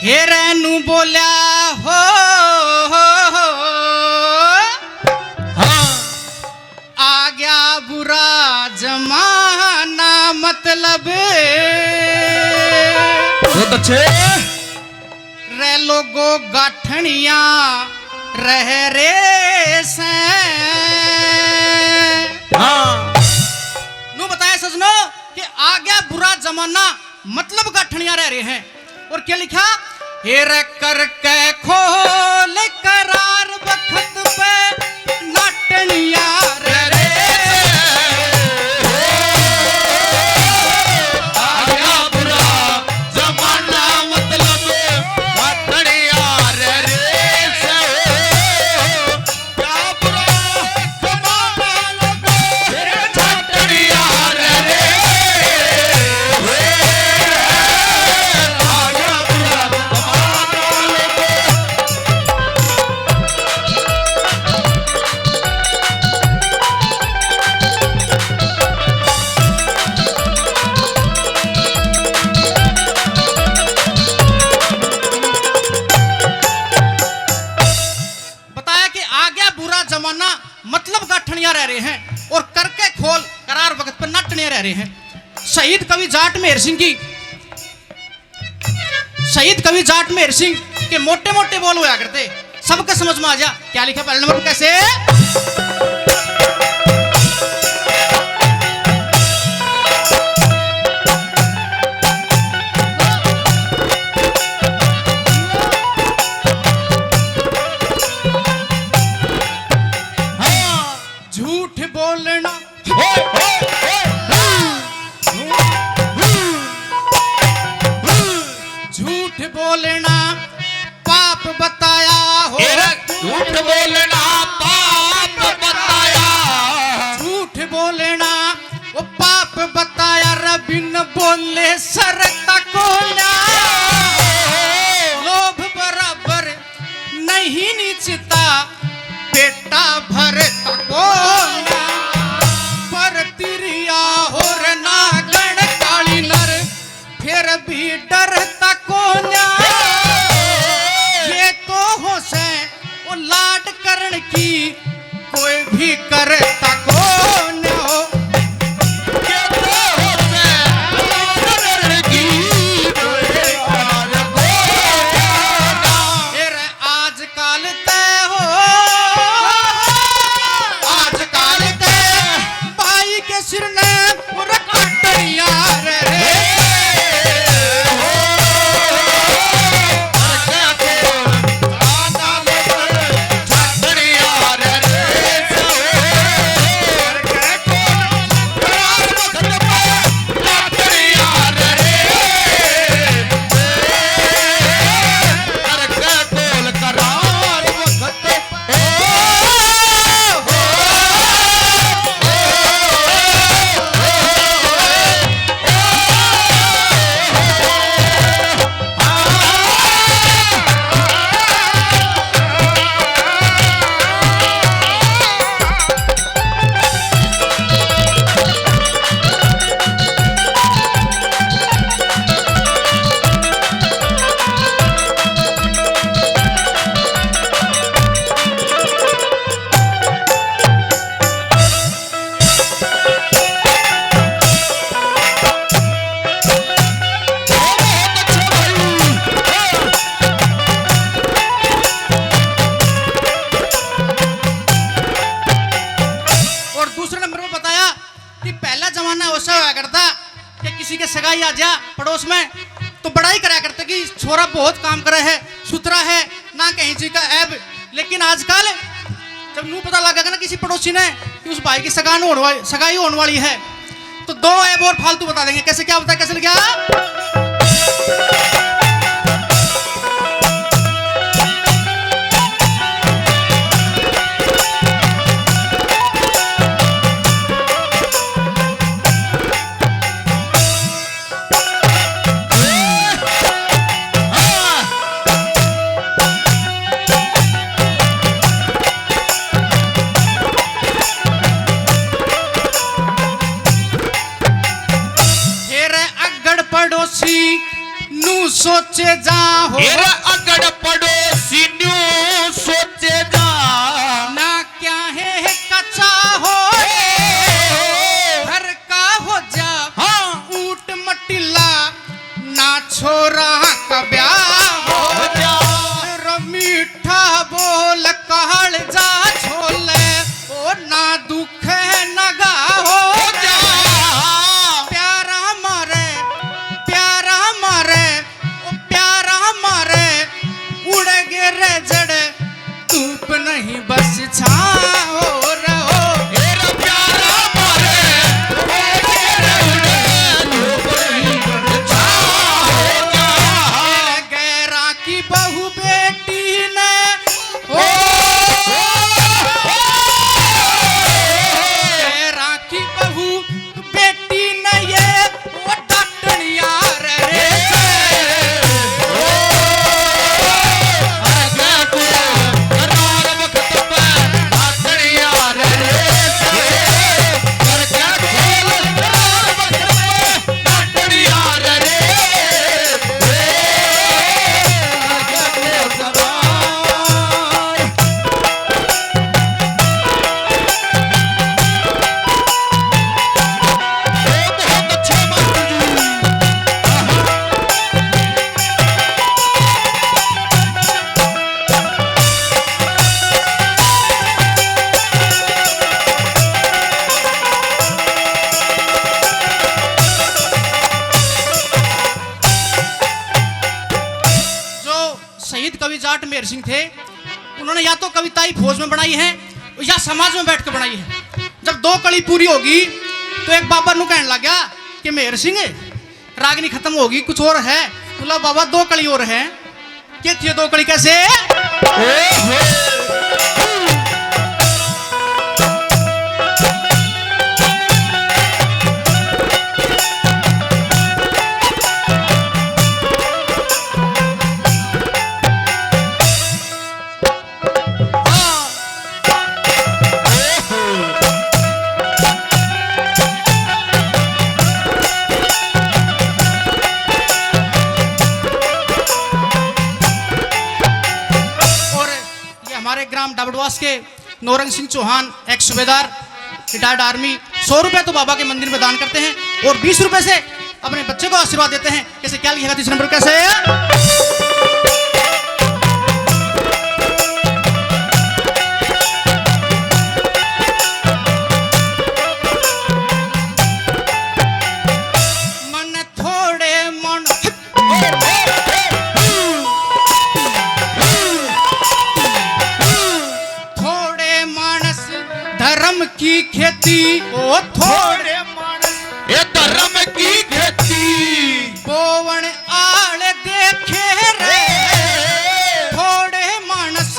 हेरनू बोलिया हो, हाँ आ गया बुरा जमाना मतलब बहुत अच्छे रे लोगो गाठनिया रह रे से। हाँ नू बताया सजनो कि आ गया बुरा जमाना मतलब गाठनिया रह रहे हैं। और क्या लिखा, हेर कर के खोल करार वक्त पे नाटनिया रह रे। जमाना मतलब गाठनिया रह रहे हैं और करके खोल करार वक्त पर नाटनिया रह रहे हैं। शहीद कवि जाट मेहर सिंह की, शहीद कवि जाट मेहर सिंह के मोटे मोटे बोल हुआ करते, सबके समझ में आ जा क्या लिखा पहले नंबर कैसे। झूठ बोलना पाप बताया हो, झूठ बोलना पाप बताया, झूठ बोलना वो पाप बताया रबिन बोले सरता को ना। लोभ बराबर नहीं नीचता बेटा भरता को ना। पर तिरिया हो ना गण काली नर फिर भी डरता को ना। ये तो हो से वो लाड करण की कोई भी करता को ना हो। ये तो हो से लाड की कोई करता को ना। फिर आजकल तय हो, आजकल तय भाई के सिर ने कटरिया रे। किसी के सगाई आ जा पड़ोस में तो बड़ाई करा करते कि छोरा बहुत काम करे है, सुथरा है, ना कहीं चीज का ऐब। लेकिन आजकल जब नू पता लगेगा ना किसी पड़ोसी ने कि उस भाई की सगाई होने वाली है तो दो ऐब और फालतू बता देंगे। कैसे क्या बताया, कैसे क्या मेरा अगड़ पड़ोसी न्यू सोचे जा ना क्या है कच्चा हो घर का हो जा हाँ ऊट मटिला ना छोरा का ब्याह हो जा रो मीठा बोल कहल जा छोले ओ ना दुख नगा हो जा प्यारा मारे उड़ गे रे जड़ धूप नहीं बस छाओ रहो मेरा प्यारा मारे गैरा की बहू बेटी ने हो गैरा की बहू बेटी ने ये वो डटनिया रे शहीद कवि जाट मेहर सिंह थे। उन्होंने या तो कविताएं फौज में बनाई है या समाज में बैठ कर बनाई है। जब 2 कड़ी पूरी होगी तो एक बाबा नु कहने लग गया कि मेहर सिंह रागनी खत्म होगी कुछ और है। बोला बाबा 2 कड़ी और है। क्या थी 2 कड़ी कैसे? हमारे ग्राम डाबडवास के नौरंग सिंह चौहान एक सूबेदार रिटायर्ड आर्मी 100 रुपए तो बाबा के मंदिर में दान करते हैं और 20 रुपए से अपने बच्चे को आशीर्वाद देते हैं। कैसे क्या लिखेगा 30 नंबर कैसे? मन थोड़े मन धर्म की खेती ओ थोड़े मानस ये धर्म की खेती बोवन आल देखे रे थोड़े मानस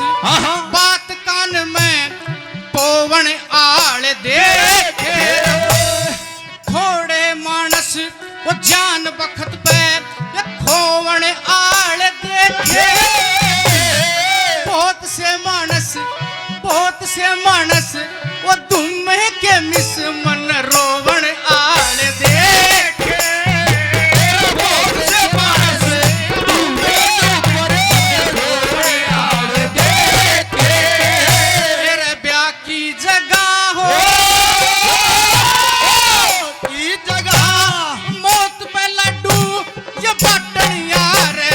बात कान में पोवन आल देखे थोड़े मानस वो जान बखत पे खोवन आल देखे बहुत से मानस वो तुम के मिस मन रोवण आल देखे बहुत से मानस आल देखे मेरे ब्याह की जगह हो की जगह मौत पे लड्डू ये बटनिया रे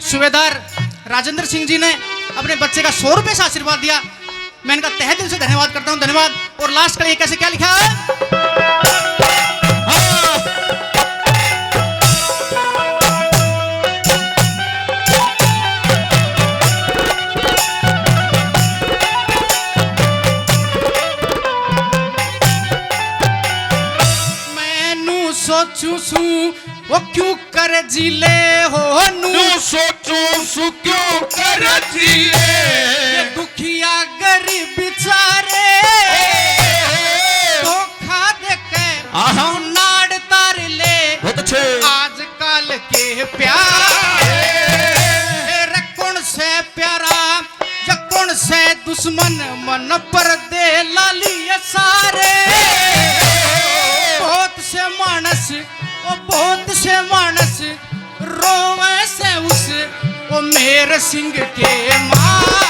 सूबेदार राजेंद्र सिंह जी ने अपने बच्चे का 100 रुपए से आशीर्वाद दिया। मैं इनका तहे दिल से धन्यवाद करता हूँ, धन्यवाद। और लास्ट का ये कैसे क्या लिखा है, मैनू सोचू सू वो क्यों कर जिले हो नू, सोचू सु क्यों कर जिले, ये दुखिया गरीब बेचारे धोखा देके नाड़ तार ले। बहुत अच्छे। आजकल के प्यार कौन से प्यारा या कौन से दुश्मन, मन पर दे लालिए सारे। बहुत से मानस ओ बहुत से मानस रोवे से उस ओ मेरे सिंह के मां।